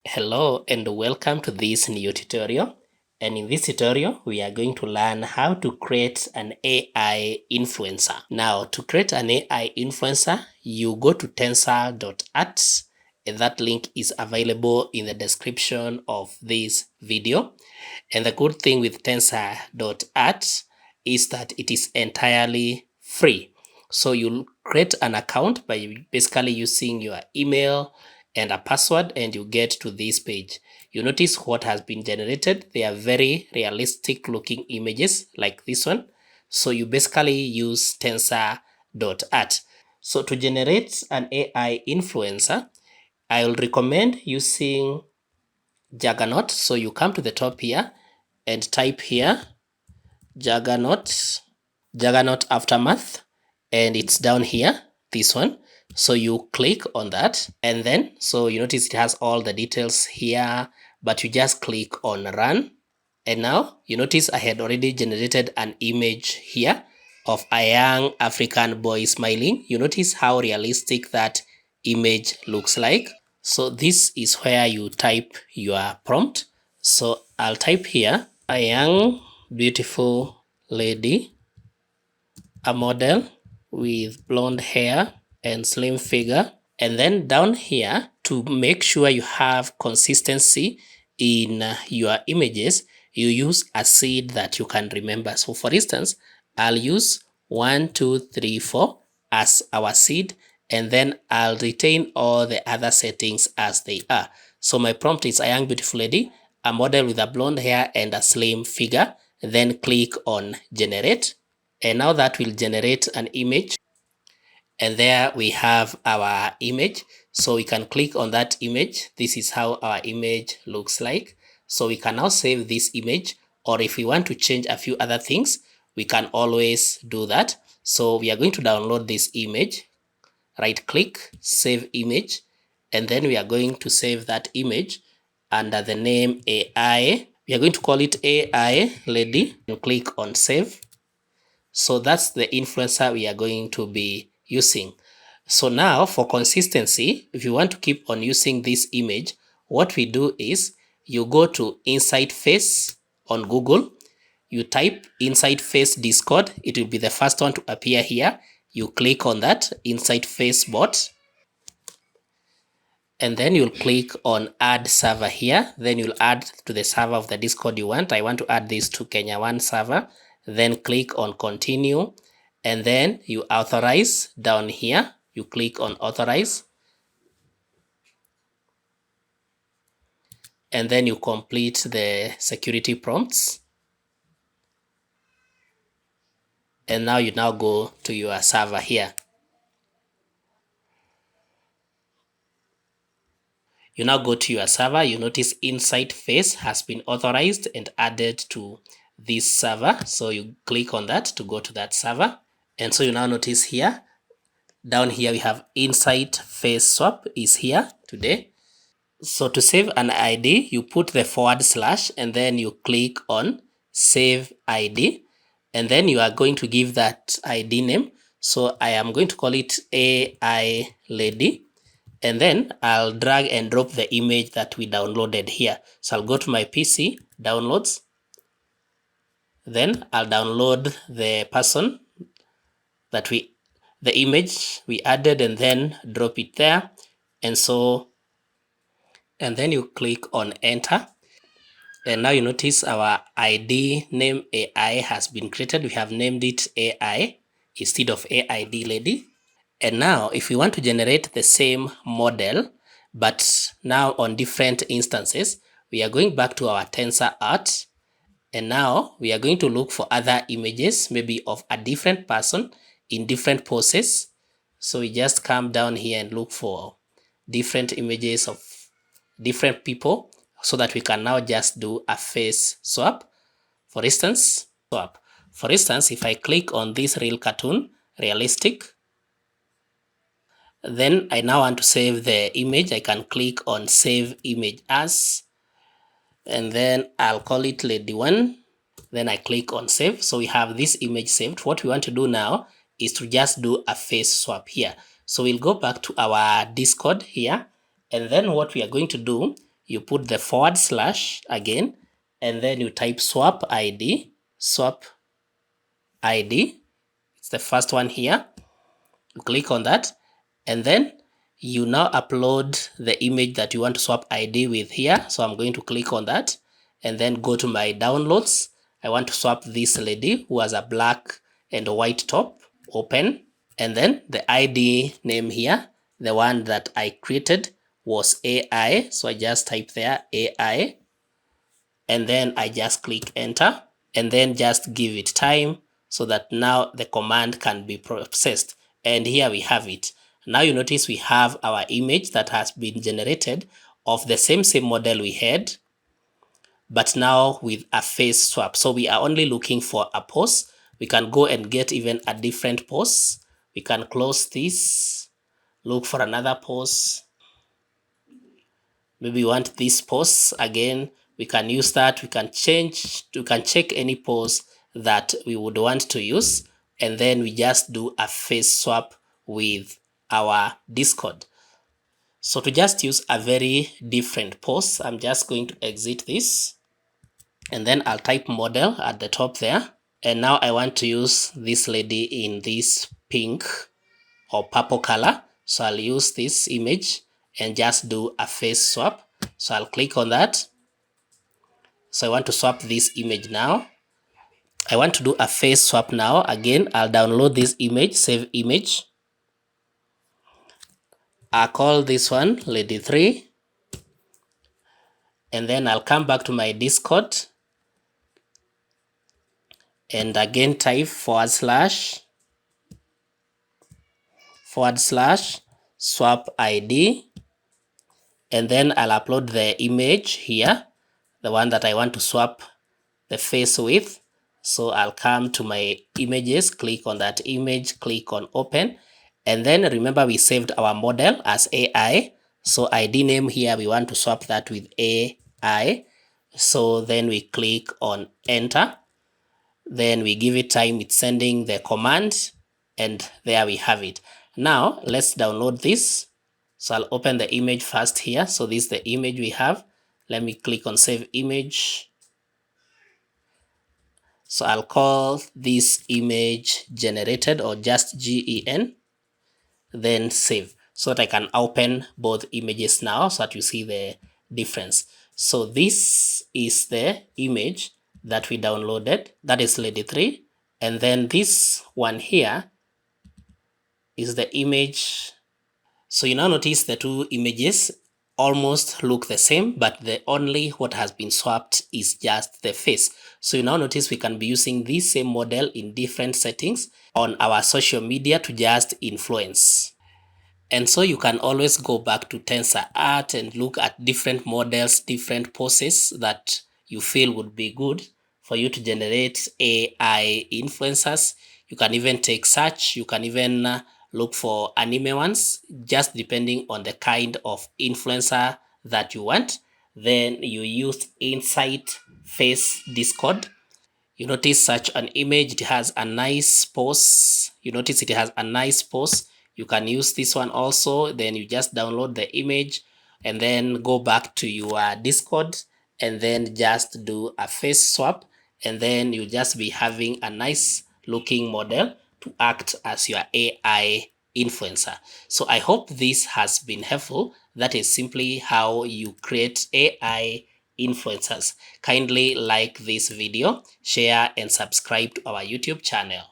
Hello and welcome to this new tutorial. And in this tutorial, we are going to learn how to create an AI influencer. Now, to create an AI influencer, you go to tensor.art, and that link is available in the description of this video. And the good thing with tensor.art is that it is entirely free. So you'll create an account by basically using your email and a password, and you get to this page. You notice what has been generated. They are very realistic looking images like this one. So you basically use tensor.art. So to generate an AI influencer, I will recommend using Juggernaut. So you come to the top here and type here Juggernaut Aftermath, and it's down here, this one. So you click on that, and then so you notice it has all the details here, but you just click on run. And now you notice I had already generated an image here of a young African boy smiling. You notice how realistic that image looks like. So this is where you type your prompt. So I'll type here a young beautiful lady, a model with blonde hair and slim figure. And then down here, to make sure you have consistency in your images, you use a seed that you can remember. So for instance, I'll use 1, 2, 3, 4 as our seed, and then I'll retain all the other settings as they are. So my prompt is a young beautiful lady, a model with a blonde hair and a slim figure. Then click on generate. And now that will generate an image. And there we have our image. So we can click on that image. This is how our image looks like. So we can now save this image, or if we want to change a few other things, we can always do that. So we are going to download this image, right click, save image, and then we are going to save that image under the name AI. We are going to call it AI Lady and click on save. So that's the influencer we are going to be using. So now for consistency, if you want to keep on using this image, what we do is you go to Inside Face on Google, you type Inside Face Discord, it will be the first one to appear here. You click on that Inside Face bot, and then you'll click on add server here. Then you'll add to the server of the Discord you want. I want to add this to Kenya 1 server. Then click on continue, and then you authorize down here. You click on authorize, and then you complete the security prompts. And now you now go to your server here. You now go to your server. You notice Inside Face has been authorized and added to this server. So you click on that to go to that server. And so you now notice here, down here we have Inside Face Swap is here today. So to save an ID, you put the / and then you click on Save ID. And then you are going to give that ID name. So I am going to call it AI Lady. And then I'll drag and drop the image that we downloaded here. So I'll go to my PC, downloads. Then I'll download the person that the image we added, and then drop it there. And then you click on enter. And now you notice our ID name AI has been created. We have named it AI instead of AID Lady. And now if we want to generate the same model, but now on different instances, we are going back to our tensor art. And now we are going to look for other images, maybe of a different person in different poses. So we just come down here and look for different images of different people so that we can now just do a face swap. For instance, if I click on this real cartoon, realistic, then I now want to save the image. I can click on save image as, and then I'll call it lady 1. Then I click on save. So we have this image saved. What we want to do now is to just do a face swap here. So we'll go back to our Discord here. And then what we are going to do, you put the / again, and then you type swap ID. It's the first one here. You click on that, and then you now upload the image that you want to swap ID with here. So I'm going to click on that and then go to my downloads. I want to swap this lady who has a black and white top. Open, and then the ID name here, the one that I created, was AI. So I just type there AI, and then I just click enter, and then just give it time so that now the command can be processed. And here we have it. Now you notice we have our image that has been generated of the same model we had, but now with a face swap. So we are only looking for a pose. We can go and get even a different pose. We can close this, look for another pose. Maybe we want this pose again. We can use that. We can check any pose that we would want to use, and then we just do a face swap with our Discord. So to just use a very different pose, I'm just going to exit this, and then I'll type model at the top there. And now I want to use this lady in this pink or purple color. So I'll use this image and just do a face swap. So I'll click on that. So I want to swap this image now. I want to do a face swap now. Again, I'll download this image, save image. I'll call this one lady 3. And then I'll come back to my Discord. And again type / swap ID. And then I'll upload the image here, the one that I want to swap the face with. So I'll come to my images, click on that image, click on open. And then remember we saved our model as AI. So ID name here, we want to swap that with AI. So then we click on enter. Then we give it time, it's sending the command, and there we have it. Now let's download this. So I'll open the image first here. So this is the image we have. Let me click on save image. So I'll call this image generated, or just GEN, then save, so that I can open both images now so that you see the difference. So this is the image that we downloaded, that is lady 3. And then this one here is the image. So you now notice the two images almost look the same, but the only what has been swapped is just the face. So you now notice we can be using this same model in different settings on our social media to just influence. And so you can always go back to TensorArt and look at different models, different poses that you feel would be good for you to generate AI influencers. You can even take search, you can even look for anime ones, just depending on the kind of influencer that you want. Then you use Insight Face Discord. You notice such an image, it has a nice pose. You notice it has a nice pose. You can use this one also. Then you just download the image and then go back to your Discord and then just do a face swap. And then you just be having a nice looking model to act as your AI influencer. So I hope this has been helpful. That is simply how you create AI influencers. Kindly like this video, share and subscribe to our YouTube channel.